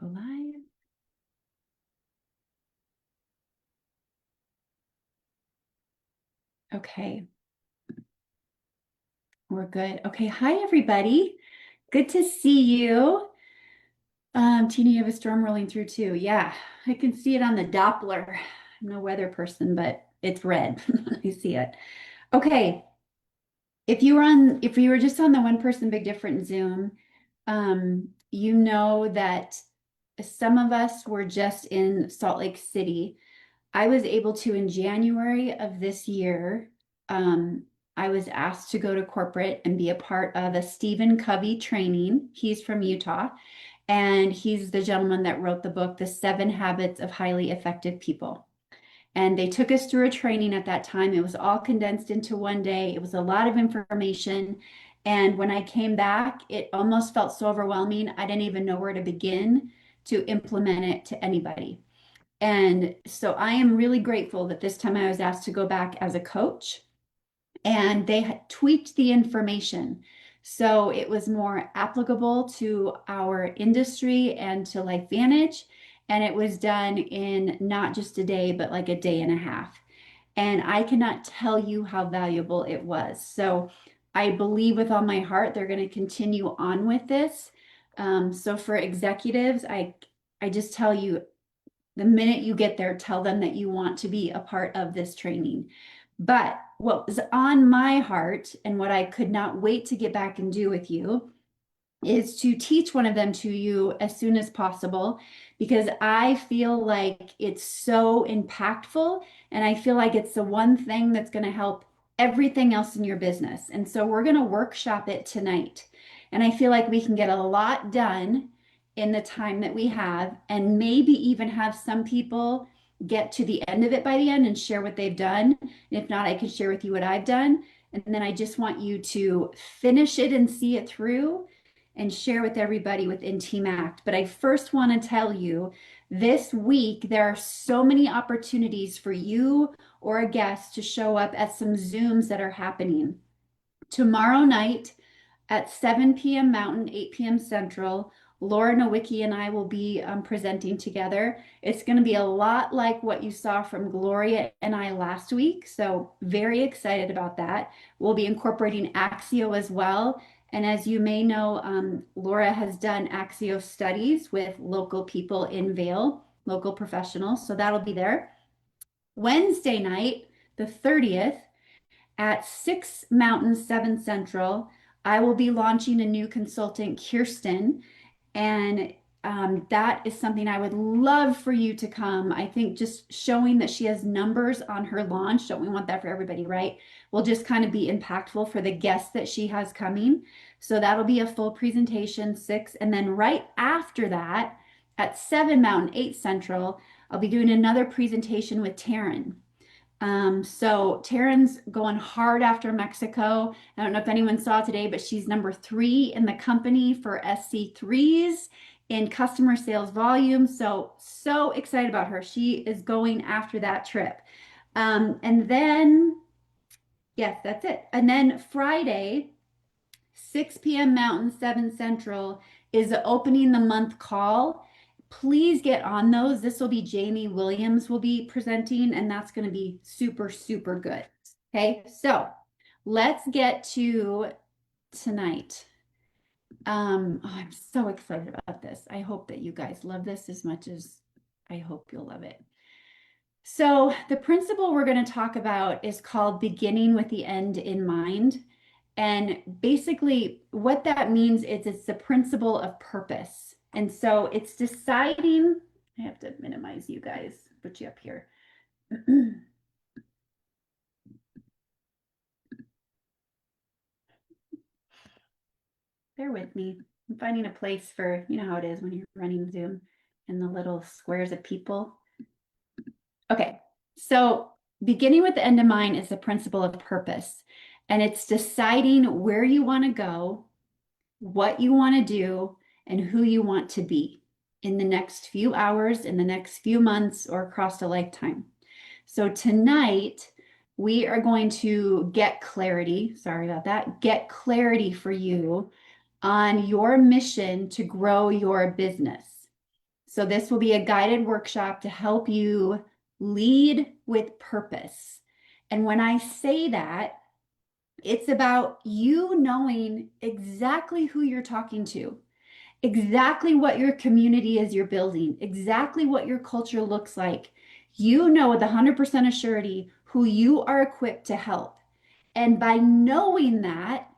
Go live. Okay, we're good. Okay, hi everybody. Good to see you. Tina, you have a storm rolling through too. Yeah, I can see it on the Doppler. I'm no weather person, but it's red. I see it. Okay, if you were just on the one person big difference Zoom, you know that some of us were just in Salt Lake City. I was able to, in January of this year, um, I was asked to go to corporate and be a part of a Stephen Covey training. He's from Utah, and he's the gentleman that wrote the book, The 7 Habits of Highly Effective People. And they took us through a training at that time. It was all condensed into one day. It was a lot of information. And when I came back, it almost felt so overwhelming. I didn't even know where to begin to implement it to anybody. And so I am really grateful that this time I was asked to go back as a coach and they had tweaked the information. So it was more applicable to our industry and to LifeVantage. And it was done in not just a day, but like a day and a half. And I cannot tell you how valuable it was. So I believe with all my heart they're going to continue on with this. So for executives, I just tell you the minute you get there, tell them that you want to be a part of this training. But what was on my heart and what I could not wait to get back and do with you is to teach one of them to you as soon as possible because I feel like it's so impactful and I feel like it's the one thing that's going to help everything else in your business. And so we're going to workshop it tonight. And I feel like we can get a lot done in the time that we have and maybe even have some people get to the end of it by the end and share what they've done. And if not, I can share with you what I've done. And then I just want you to finish it and see it through and share with everybody within Team Act. But I first want to tell you this week, there are so many opportunities for you or a guest to show up at some Zooms that are happening. Tomorrow night at 7 p.m. Mountain, 8 p.m. Central, Laura Nowicki and I will be presenting together. It's going to be a lot like what you saw from Gloria and I last week. So very excited about that. We'll be incorporating Axio as well. And as you may know, Laura has done Axio studies with local people in Vail, local professionals. So that'll be there. Wednesday night, the 30th, at 6 Mountain, 7 Central, I will be launching a new consultant, Kirsten, and that is something I would love for you to come. I think just showing that she has numbers on her launch, don't we want that for everybody, right? Will just kind of be impactful for the guests that she has coming. So that'll be a full presentation, 6. And then right after that, at 7 Mountain, 8 Central, I'll be doing another presentation with Taryn. So Taryn's going hard after Mexico. I don't know if anyone saw today, but she's number 3 in the company for SC3s in customer sales volume. So excited about her. She is going after that trip. And then, yes, that's it. And then Friday, 6 p.m. Mountain, 7 Central is opening the month call. Please get on those. This will be Jamie Williams will be presenting, and that's going to be super, super good. Okay, so let's get to tonight. I'm so excited about this. I hope that you guys love this as much as I hope you'll love it. So the principle we're going to talk about is called beginning with the end in mind. And basically, what that means is it's the principle of purpose. And so it's deciding, I have to minimize you guys, put you up here. Bear with me. I'm finding a place for, you know how it is when you're running Zoom and the little squares of people. Okay, so beginning with the end in mind is the principle of purpose. And it's deciding where you want to go, what you want to do, and who you want to be in the next few hours, in the next few months, or across a lifetime. So tonight, we are going to get clarity. Sorry about that. Get clarity for you on your mission to grow your business. So this will be a guided workshop to help you lead with purpose. And when I say that, it's about you knowing exactly who you're talking to, exactly what your community is you're building, exactly what your culture looks like. You know with 100% of surety who you are equipped to help. And by knowing that,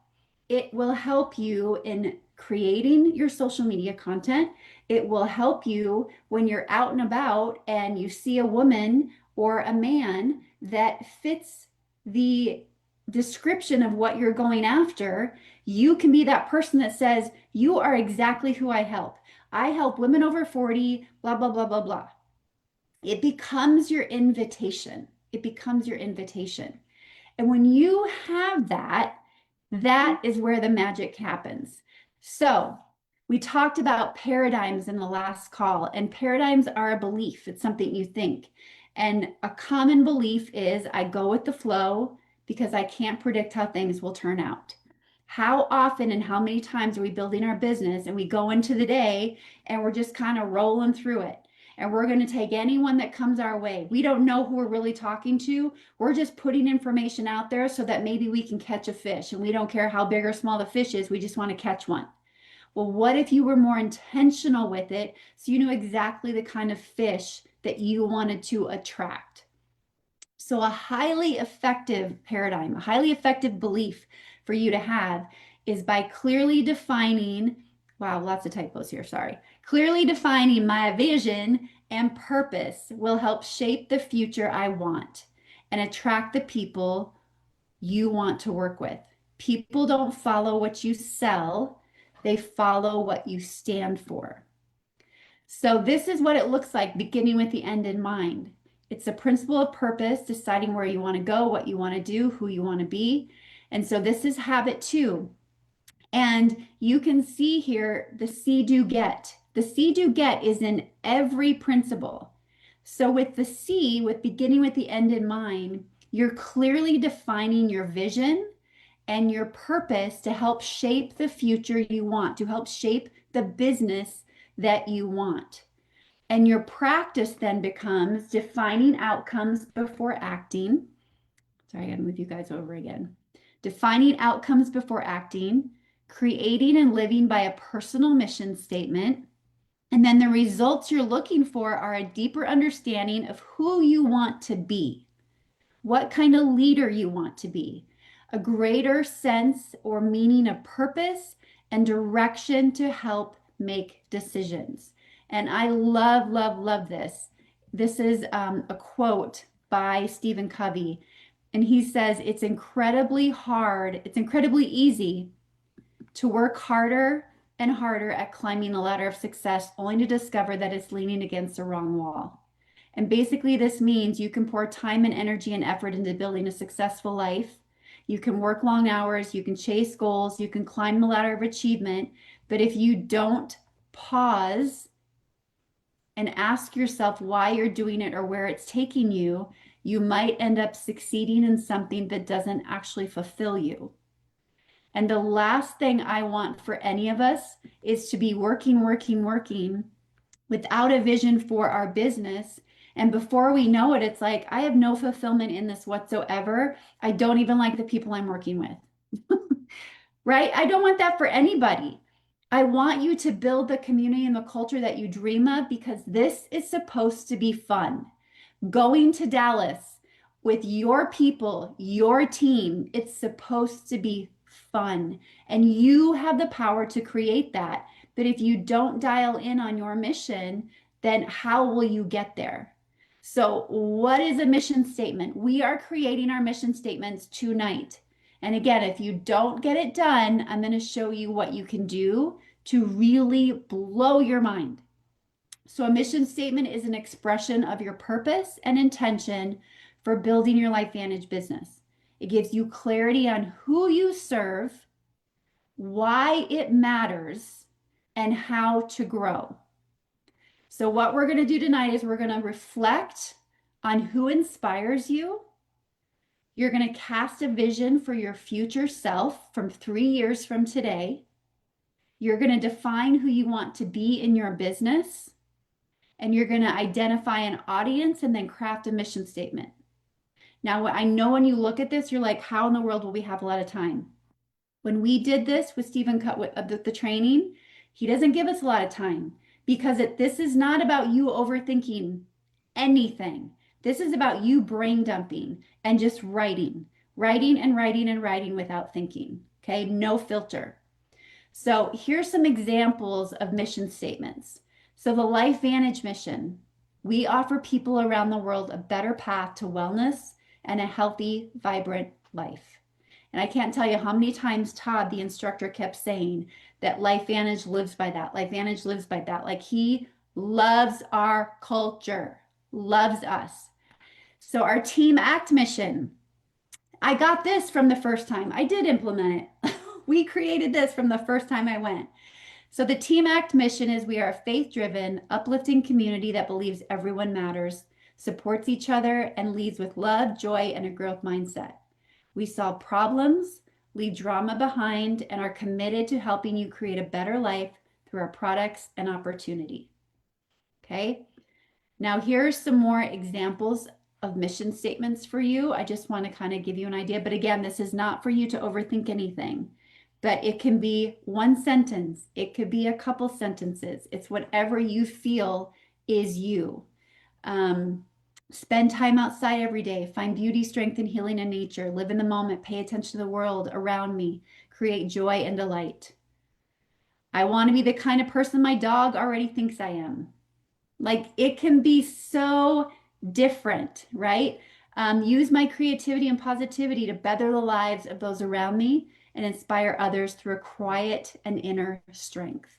it will help you in creating your social media content. It will help you when you're out and about and you see a woman or a man that fits the description of what you're going after. You can be that person that says, you are exactly who I help. I help women over 40, blah, blah, blah, blah, blah. It becomes your invitation. It becomes your invitation. And when you have that, that is where the magic happens. So, we talked about paradigms in the last call, and paradigms are a belief. It's something you think. And a common belief is I go with the flow because I can't predict how things will turn out. How often and how many times are we building our business and we go into the day and we're just kind of rolling through it? And we're going to take anyone that comes our way. We don't know who we're really talking to. We're just putting information out there so that maybe we can catch a fish. And we don't care how big or small the fish is. We just want to catch one. Well, what if you were more intentional with it so you knew exactly the kind of fish that you wanted to attract? So, a highly effective paradigm, a highly effective belief for you to have is by clearly defining, wow, lots of typos here, sorry. Clearly defining my vision and purpose will help shape the future I want and attract the people you want to work with. People don't follow what you sell, they follow what you stand for. So this is what it looks like, beginning with the end in mind. It's a principle of purpose, deciding where you want to go, what you want to do, who you want to be. And so this is habit 2. And you can see here the see, do, get. The see, do, get is in every principle. So with the see, with beginning with the end in mind, you're clearly defining your vision and your purpose to help shape the future you want, to help shape the business that you want. And your practice then becomes defining outcomes before acting. Sorry, I gotta move you guys over again. Defining outcomes before acting, creating and living by a personal mission statement. And then the results you're looking for are a deeper understanding of who you want to be, what kind of leader you want to be, a greater sense or meaning of purpose and direction to help make decisions. And I love, love, love this. This is a quote by Stephen Covey. And he says, it's incredibly hard, it's incredibly easy to work harder and harder at climbing the ladder of success, only to discover that it's leaning against the wrong wall. And basically, this means you can pour time and energy and effort into building a successful life. You can work long hours, you can chase goals, you can climb the ladder of achievement. But if you don't pause and ask yourself why you're doing it or where it's taking you, you might end up succeeding in something that doesn't actually fulfill you. And the last thing I want for any of us is to be working, working, working without a vision for our business. And before we know it, it's like, I have no fulfillment in this whatsoever. I don't even like the people I'm working with. Right? I don't want that for anybody. I want you to build the community and the culture that you dream of because this is supposed to be fun. Going to Dallas with your people, your team, it's supposed to be fun. And you have the power to create that. But if you don't dial in on your mission, then how will you get there? So, what is a mission statement? We are creating our mission statements tonight. And again, if you don't get it done, I'm going to show you what you can do to really blow your mind. So, a mission statement is an expression of your purpose and intention for building your LifeVantage business. It gives you clarity on who you serve, why it matters, and how to grow. So, what we're going to do tonight is we're going to reflect on who inspires you. You're going to cast a vision for your future self from 3 years from today. You're going to define who you want to be in your business. and you're going to identify an audience and then craft a mission statement. Now, I know when you look at this, you're like, how in the world will we have a lot of time? When we did this with Stephen Cut with the training, he doesn't give us a lot of time because this is not about you overthinking anything. This is about you brain dumping and just writing, writing and writing and writing without thinking. Okay, no filter. So here's some examples of mission statements. So the Life Vantage mission, we offer people around the world a better path to wellness and a healthy, vibrant life. And I can't tell you how many times Todd, the instructor, kept saying that Life Vantage lives by that. Life Vantage lives by that. Like he loves our culture, loves us. So our Team Act mission, I got this from the first time. I did implement it. We created this from the first time I went. So the Team Act mission is we are a faith-driven, uplifting community that believes everyone matters, supports each other, and leads with love, joy, and a growth mindset. We solve problems, leave drama behind, and are committed to helping you create a better life through our products and opportunity. Okay. Now, here's some more examples of mission statements for you. I just want to kind of give you an idea. But again, this is not for you to overthink anything, but it can be one sentence, it could be a couple sentences. It's whatever you feel is you. Spend time outside every day, find beauty, strength, and healing in nature, live in the moment, pay attention to the world around me, create joy and delight. I want to be the kind of person my dog already thinks I am. Like it can be so different, right? Use my creativity and positivity to better the lives of those around me and inspire others through a quiet and inner strength.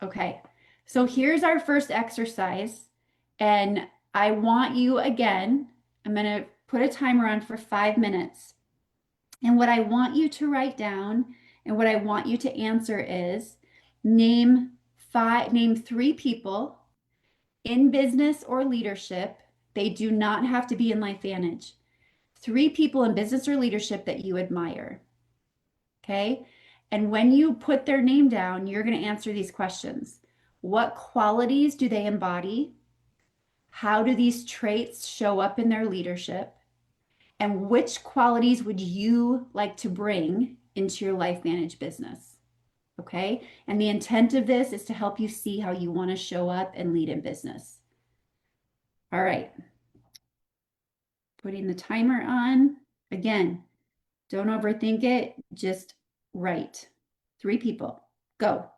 Okay, so here's our first exercise. And I want you again, I'm going to put a timer on for 5 minutes. And what I want you to write down and what I want you to answer is name three people in business or leadership. They do not have to be in LifeVantage. Three people in business or leadership that you admire. Okay. And when you put their name down, you're going to answer these questions. What qualities do they embody? How do these traits show up in their leadership? And which qualities would you like to bring into your LifeVantage business? Okay. And the intent of this is to help you see how you want to show up and lead in business. All right. Putting the timer on. Again, don't overthink it. Just write. Three people. Go.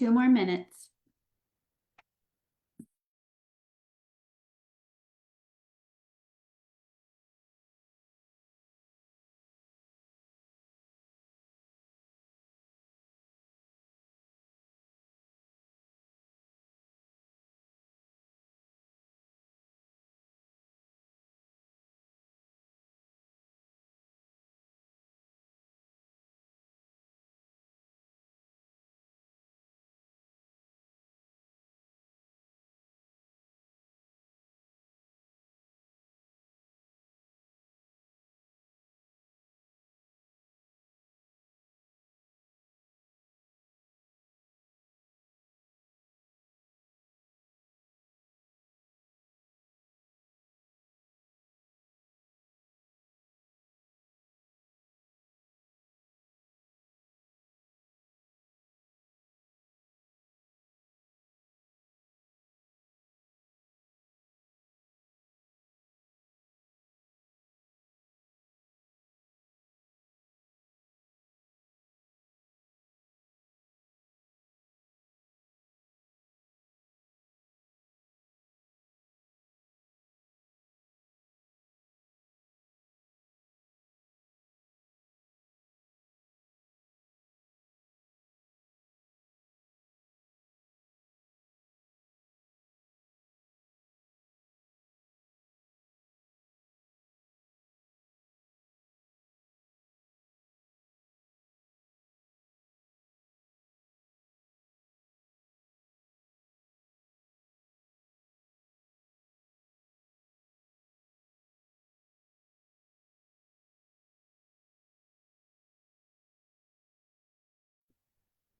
2 more minutes.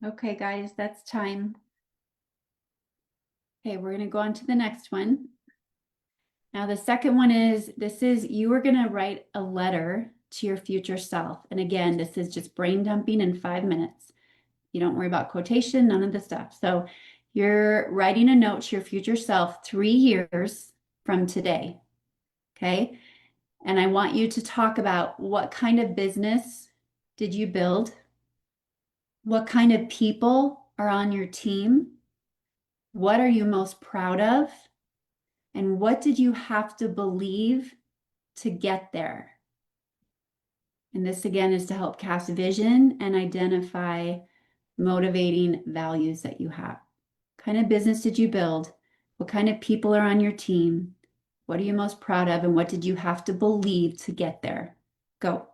Okay, guys, that's time. Okay, we're going to go on to the next one. Now, the second one is you are going to write a letter to your future self. And again, this is just brain dumping in 5 minutes. You don't worry about quotation, none of the stuff. So you're writing a note to your future self 3 years from today. Okay. And I want you to talk about what kind of business did you build? What kind of people are on your team? What are you most proud of? And what did you have to believe to get there? And this again is to help cast vision and identify motivating values that you have. What kind of business did you build? What kind of people are on your team? What are you most proud of? And what did you have to believe to get there? Go.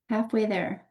Halfway there.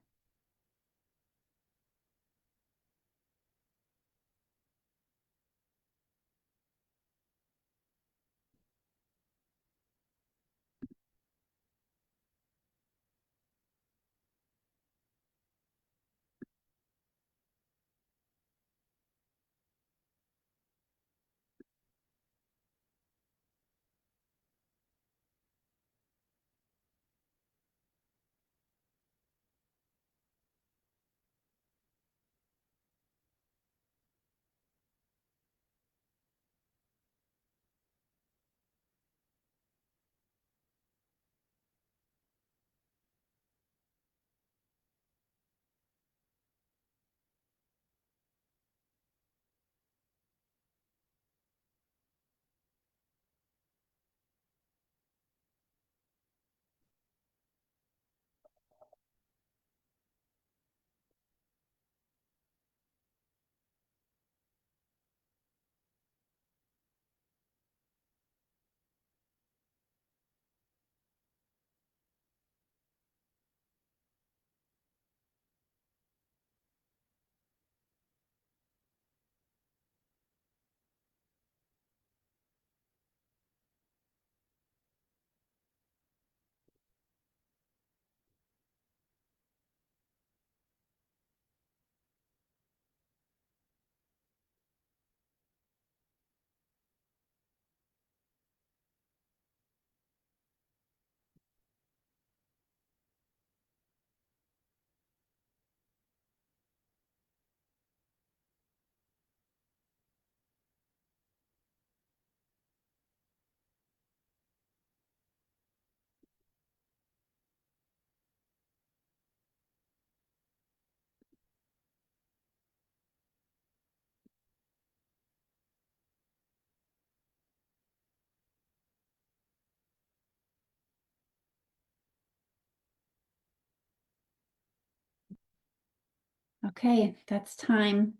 Okay, that's time.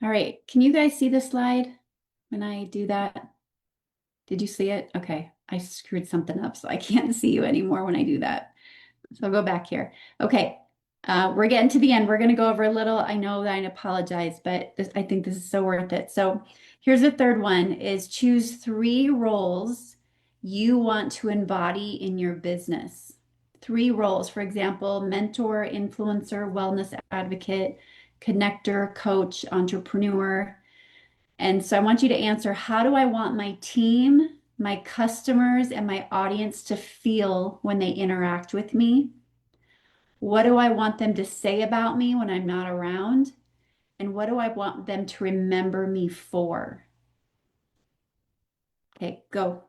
All right, can you guys see the slide when I do that? Did you see it? Okay, I screwed something up, so I can't see you anymore when I do that. So I'll go back here. Okay, we're getting to the end. We're going to go over a little. I know that I apologize, but I think this is so worth it. So here's the third one is choose 3 roles you want to embody in your business. 3 roles, for example, mentor, influencer, wellness advocate, connector, coach, entrepreneur. And so I want you to answer, how do I want my team, my customers, and my audience to feel when they interact with me? What do I want them to say about me when I'm not around? And what do I want them to remember me for? Okay, go.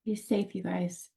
Be safe, you guys.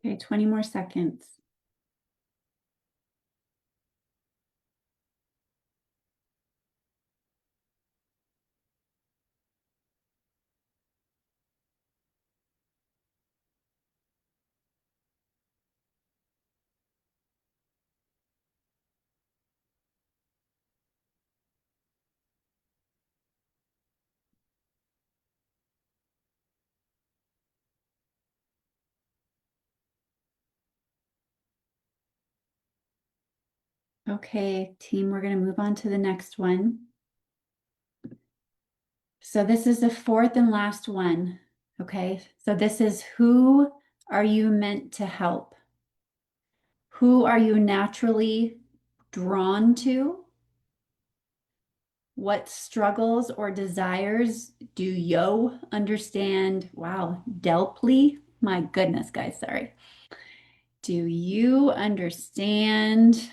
Okay, 20 more seconds. Okay, team, we're going to move on to the next one. So this is the fourth and last one. Okay, so this is who are you meant to help? Who are you naturally drawn to? What struggles or desires do you understand? Wow, Delply? My goodness, guys, sorry. Do you understand?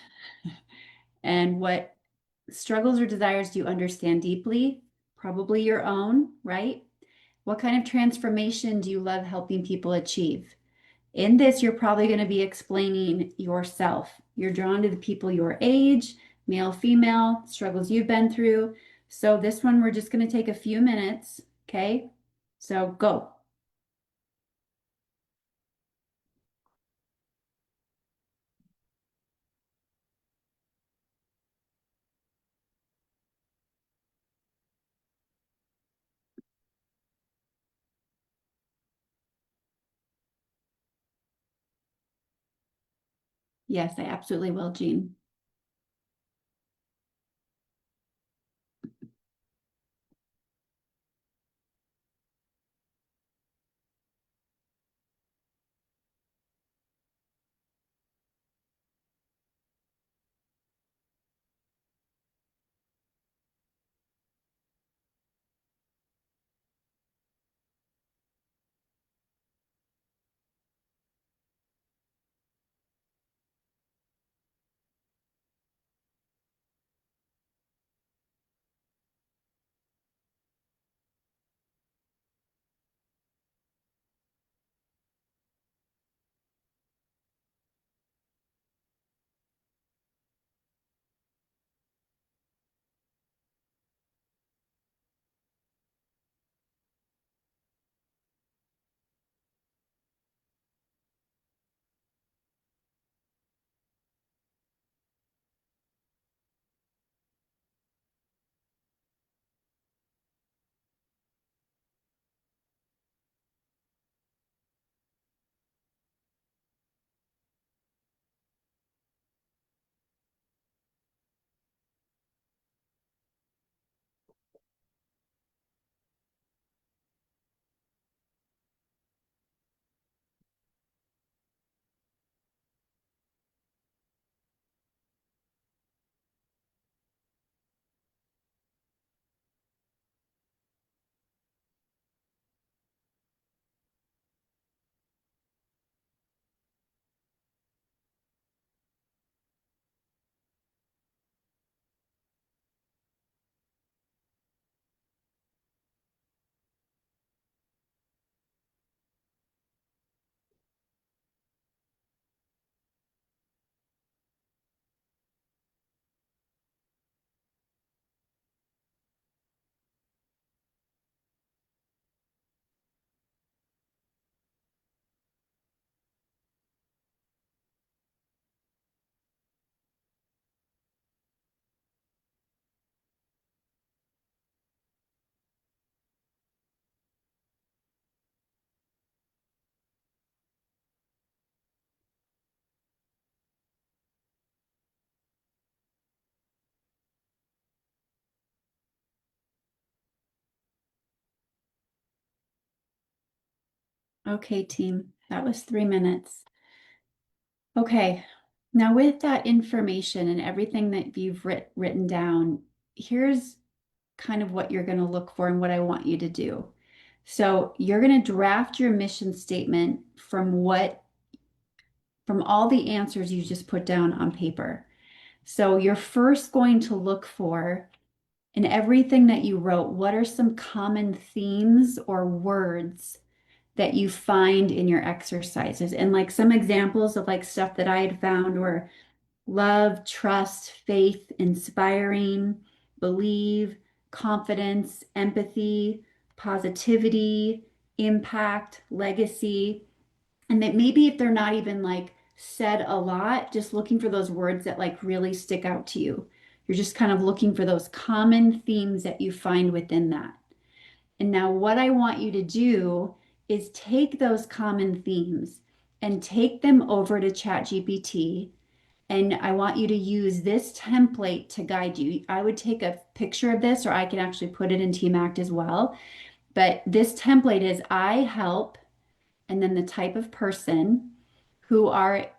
And what struggles or desires do you understand deeply? Probably your own, right? What kind of transformation do you love helping people achieve? In this, you're probably going to be explaining yourself. You're drawn to the people your age, male, female, struggles you've been through. So this one, we're just going to take a few minutes. Okay. So go. Yes, I absolutely will, Jean. Okay, team, that was 3 minutes. Okay, now with that information and everything that you've written down, here's kind of what you're going to look for and what I want you to do. So you're going to draft your mission statement from all the answers you just put down on paper. So you're first going to look for in everything that you wrote, what are some common themes or words that you find in your exercises? And like some examples of like stuff that I had found were love, trust, faith, inspiring, believe, confidence, empathy, positivity, impact, legacy. And that maybe if they're not even like said a lot, just looking for those words that like really stick out to you. You're just kind of looking for those common themes that you find within that. And now, what I want you to do is take those common themes and take them over to ChatGPT. And I want you to use this template to guide you. I would take a picture of this, or I can actually put it in TMACT as well. But this template is I help, and then the type of person who are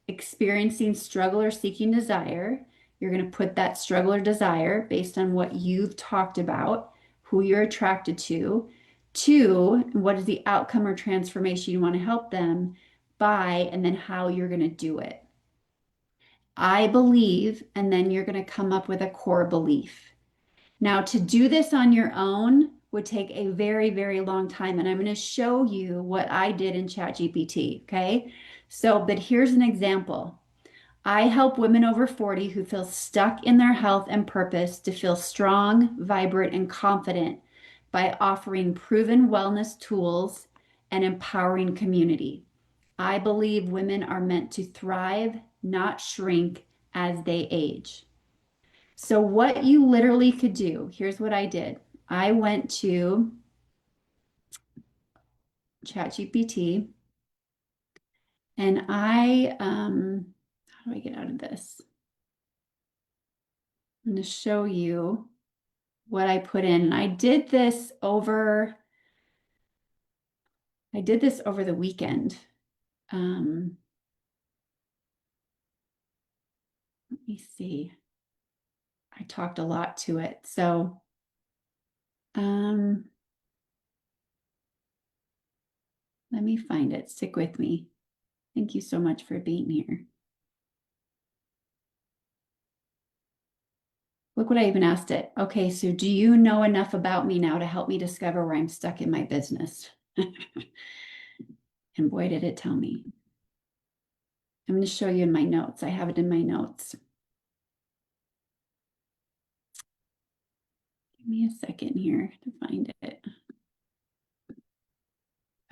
experiencing struggle or seeking desire. You're going to put that struggle or desire based on what you've talked about, who you're attracted to. Two, what is the outcome or transformation you want to help them by, and then how you're going to do it. I believe, and then you're going to come up with a core belief. Now, to do this on your own would take a very, very long time. And I'm going to show you what I did in ChatGPT. Okay. So, but here's an example. I help women over 40 who feel stuck in their health and purpose to feel strong, vibrant, and confident by offering proven wellness tools and empowering community. I believe women are meant to thrive, not shrink as they age. So, what you literally could do, here's what I did. I went to ChatGPT and how do I get out of this? I'm going to show you what I put in. And I did this over the weekend. Um, Let me see. I talked a lot to it. So, um, let me find it. Stick with me. Thank you so much for being here. Look what I even asked it. Okay, so do you know enough about me now to help me discover where I'm stuck in my business? And boy, did it tell me. I'm going to show you in my notes. I have it in my notes. Give me a second here to find it.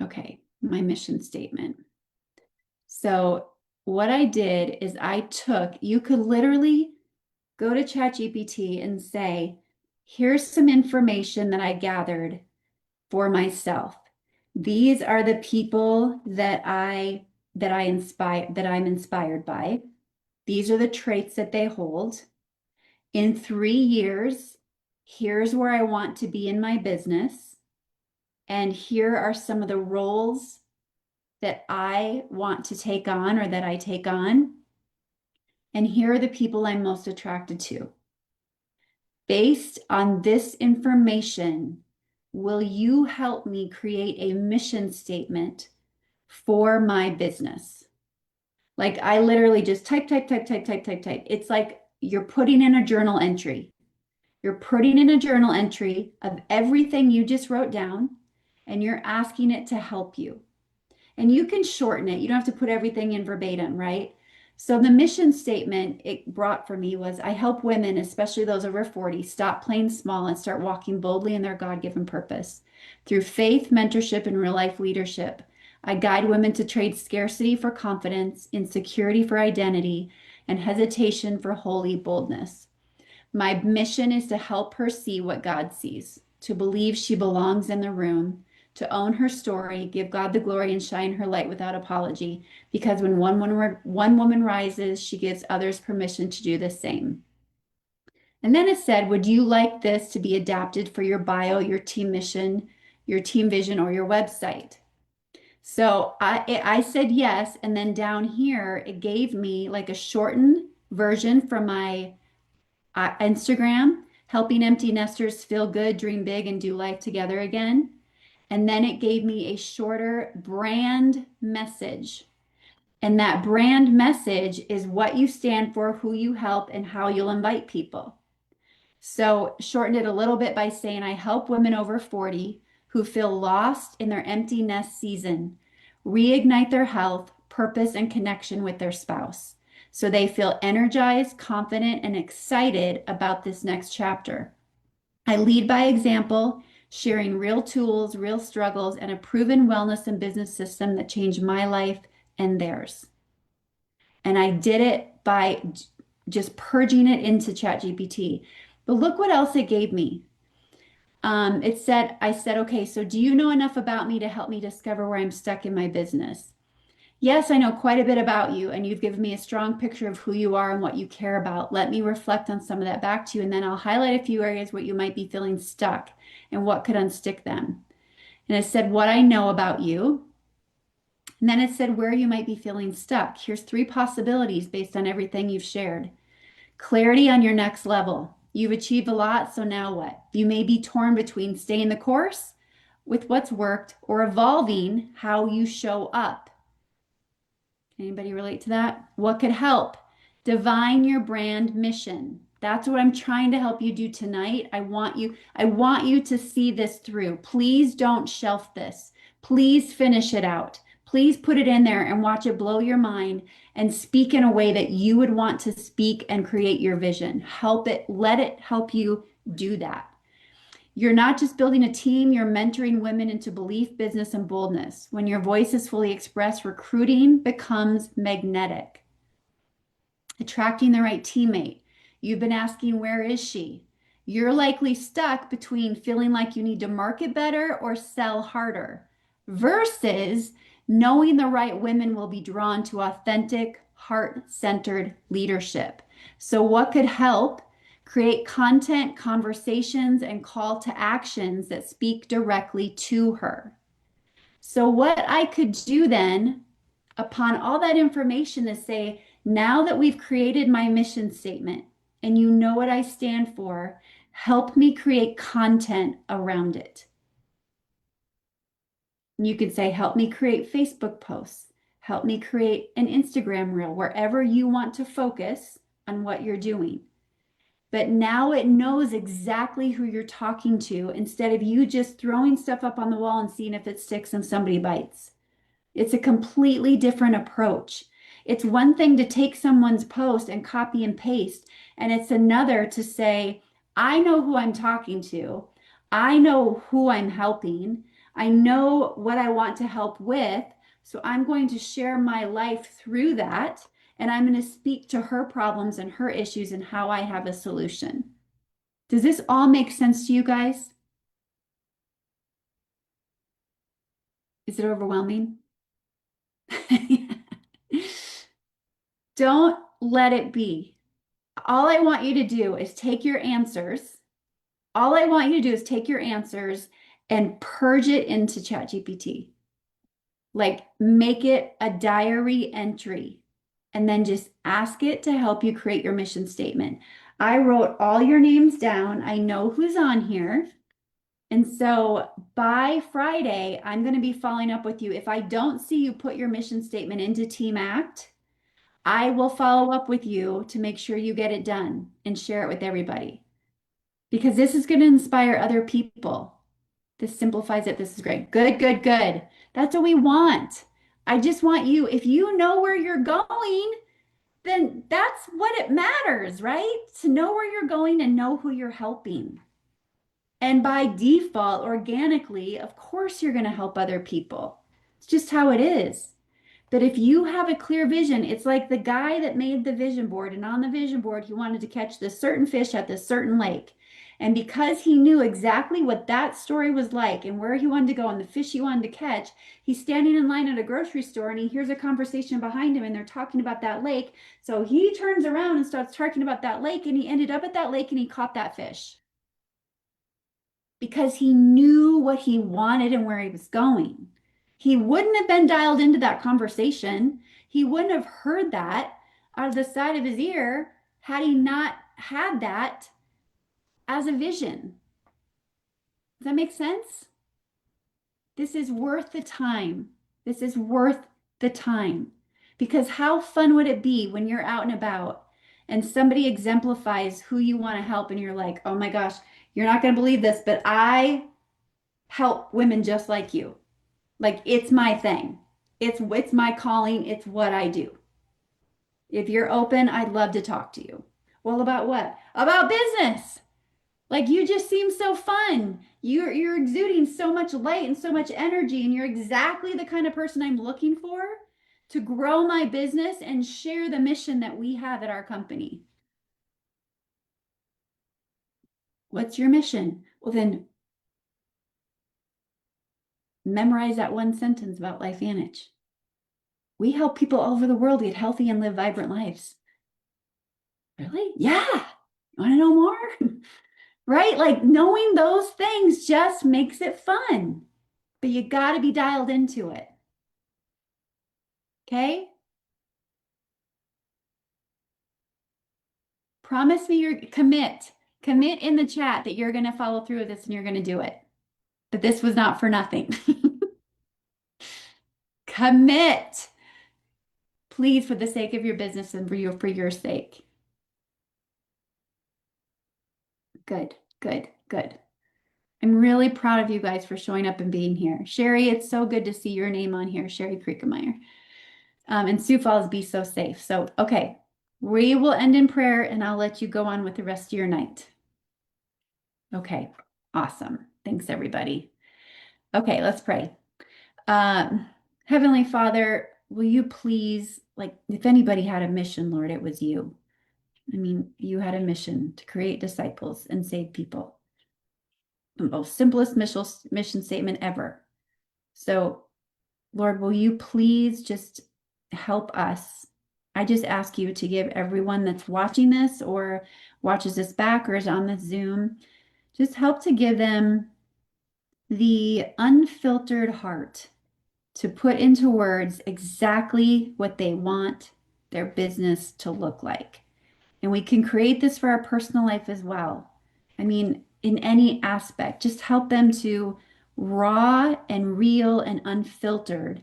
Okay, my mission statement. So what I did is you could literally go to ChatGPT and say, here's some information that I gathered for myself. These are the people that I'm inspired by. These are the traits that they hold. In 3 years, here's where I want to be in my business. And here are some of the roles that I want to take on or that I take on. And here are the people I'm most attracted to. Based on this information, will you help me create a mission statement for my business? Like I literally just type, type, type, type, type, type, type. It's like you're putting in a journal entry. You're putting in a journal entry of everything you just wrote down, and you're asking it to help you. And you can shorten it. You don't have to put everything in verbatim, right? So the mission statement it brought for me was I help women, especially those over 40, stop playing small and start walking boldly in their God-given purpose. Through faith, mentorship, and real life leadership, I guide women to trade scarcity for confidence, insecurity for identity, and hesitation for holy boldness. My mission is to help her see what God sees, to believe she belongs in the room, to own her story, give God the glory, and shine her light without apology. Because when one woman rises, she gives others permission to do the same. And then it said, would you like this to be adapted for your bio, your team mission, your team vision, or your website? So I said yes, and then down here it gave me like a shortened version from my Instagram, helping empty nesters feel good, dream big, and do life together again. And then it gave me a shorter brand message. And that brand message is what you stand for, who you help, and how you'll invite people. So, shortened it a little bit by saying, I help women over 40 who feel lost in their empty nest season reignite their health, purpose, and connection with their spouse so they feel energized, confident, and excited about this next chapter. I lead by example, sharing real tools, real struggles, and a proven wellness and business system that changed my life and theirs. And I did it by just purging it into ChatGPT. But look what else it gave me. I said, okay, so do you know enough about me to help me discover where I'm stuck in my business? Yes, I know quite a bit about you, and you've given me a strong picture of who you are and what you care about. Let me reflect on some of that back to you, and then I'll highlight a few areas where you might be feeling stuck and what could unstick them. And it said what I know about you. And then it said where you might be feeling stuck. Here's three possibilities based on everything you've shared. Clarity on your next level. You've achieved a lot, so now what? You may be torn between staying the course with what's worked or evolving how you show up. Anybody relate to that? What could help? Divine your brand mission. That's what I'm trying to help you do tonight. I want you to see this through. Please don't shelf this. Please finish it out. Please put it in there and watch it blow your mind and speak in a way that you would want to speak and create your vision. Let it help you do that. You're not just building a team, you're mentoring women into belief, business, and boldness. When your voice is fully expressed, recruiting becomes magnetic. Attracting the right teammate. You've been asking, where is she? You're likely stuck between feeling like you need to market better or sell harder versus knowing the right women will be drawn to authentic, heart-centered leadership. So what could help? Create content, conversations, and call to actions that speak directly to her. So, what I could do then, upon all that information, is say, now that we've created my mission statement and you know what I stand for, help me create content around it. And you could say, help me create Facebook posts, help me create an Instagram reel, wherever you want to focus on what you're doing. But now it knows exactly who you're talking to instead of you just throwing stuff up on the wall and seeing if it sticks and somebody bites. It's a completely different approach. It's one thing to take someone's post and copy and paste, and it's another to say, I know who I'm talking to. I know who I'm helping. I know what I want to help with. So I'm going to share my life through that, and I'm going to speak to her problems and her issues and how I have a solution. Does this all make sense to you guys? Is it overwhelming? Don't let it be. All I want you to do is take your answers. All I want you to do is take your answers and purge it into ChatGPT. Like make it a diary entry and then just ask it to help you create your mission statement. I wrote all your names down. I know who's on here. And so by Friday, I'm going to be following up with you. If I don't see you put your mission statement into Team Act, I will follow up with you to make sure you get it done and share it with everybody because this is going to inspire other people. This simplifies it. This is great. Good, good, good. That's what we want. I just want you, if you know where you're going, then that's what it matters, right? To know where you're going and know who you're helping. And by default, organically, of course, you're going to help other people. It's just how it is. But if you have a clear vision, it's like the guy that made the vision board, and on the vision board, he wanted to catch this certain fish at this certain lake. And because he knew exactly what that story was like and where he wanted to go and the fish he wanted to catch, he's standing in line at a grocery store and he hears a conversation behind him and they're talking about that lake. So he turns around and starts talking about that lake and he ended up at that lake and he caught that fish because he knew what he wanted and where he was going. He wouldn't have been dialed into that conversation. He wouldn't have heard that out of the side of his ear had he not had that as a vision. Does that make sense? This is worth the time. This is worth the time. Because how fun would it be when you're out and about and somebody exemplifies who you want to help and you're like, oh my gosh, you're not going to believe this, but I help women just like you. Like it's my thing. It's my calling. It's what I do. If you're open, I'd love to talk to you. Well, about what? About business. Like you just seem so fun. You're exuding so much light and so much energy, and you're exactly the kind of person I'm looking for to grow my business and share the mission that we have at our company. What's your mission? Well, then memorize that one sentence about LifeVantage. We help people all over the world get healthy and live vibrant lives. Really? Yeah. You want to know more? Right? Like knowing those things just makes it fun, but you got to be dialed into it. Okay? Promise me you're commit in the chat that you're going to follow through with this and you're going to do it. That this was not for nothing. Commit, please, for the sake of your business and for your sake. Good, good, good. I'm really proud of you guys for showing up and being here. Sherry, it's so good to see your name on here, Sherry Kriekemeyer. And Sioux Falls, be so safe. So, okay, we will end in prayer and I'll let you go on with the rest of your night. Okay, awesome. Thanks, everybody. Okay, let's pray. Um, Heavenly Father, will you please, like, if anybody had a mission, Lord, it was you. I mean, you had a mission to create disciples and save people. The most simplest mission statement ever. So, Lord, will you please just help us? I just ask you to give everyone that's watching this or watches this back or is on this Zoom, just help to give them the unfiltered heart to put into words exactly what they want their business to look like. And we can create this for our personal life as well. I mean, in any aspect, just help them to raw and real and unfiltered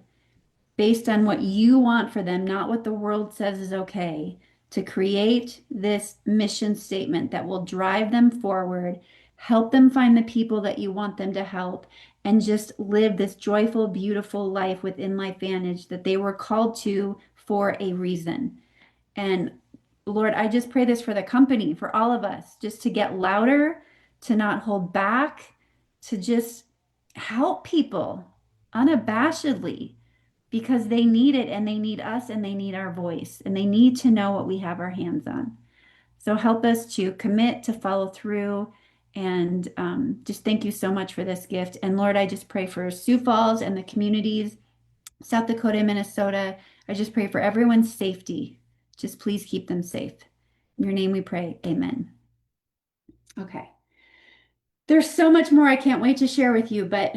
based on what you want for them, not what the world says is okay, to create this mission statement that will drive them forward, help them find the people that you want them to help, and just live this joyful, beautiful life within LifeVantage that they were called to for a reason. And Lord, I just pray this for the company, for all of us, just to get louder, to not hold back, to just help people unabashedly because they need it and they need us and they need our voice and they need to know what we have our hands on. So help us to commit to follow through and just thank you so much for this gift. And Lord, I just pray for Sioux Falls and the communities, South Dakota, Minnesota. I just pray for everyone's safety. Just please keep them safe. In your name we pray. Amen. Okay. There's so much more I can't wait to share with you, but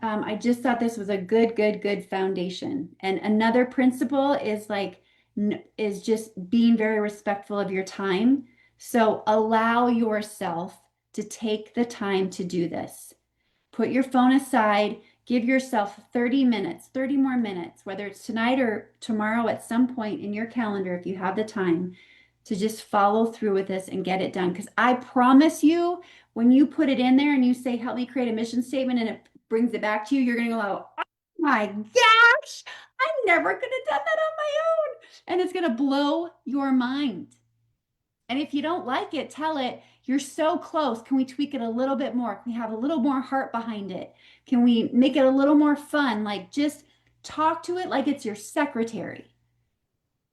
I just thought this was a good foundation. And another principle is like, is just being very respectful of your time. So allow yourself to take the time to do this. Put your phone aside, give yourself 30 minutes, 30 more minutes, whether it's tonight or tomorrow at some point in your calendar, if you have the time, to just follow through with this and get it done. Because I promise you, when you put it in there and you say, help me create a mission statement, and it brings it back to you, you're going to go, oh my gosh, I never could have done that on my own. And it's going to blow your mind. And if you don't like it, tell it, you're so close. Can we tweak it a little bit more? Can we have a little more heart behind it? Can we make it a little more fun? Like just talk to it like it's your secretary.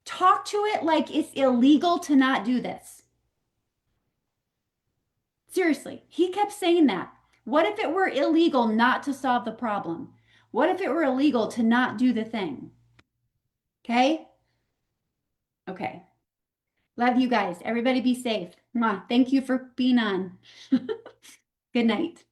Talk to it like it's illegal to not do this. Seriously, he kept saying that. What if it were illegal not to solve the problem? What if it were illegal to not do the thing? Okay? Okay. Love you guys. Everybody be safe. Mwah. Thank you for being on. Good night.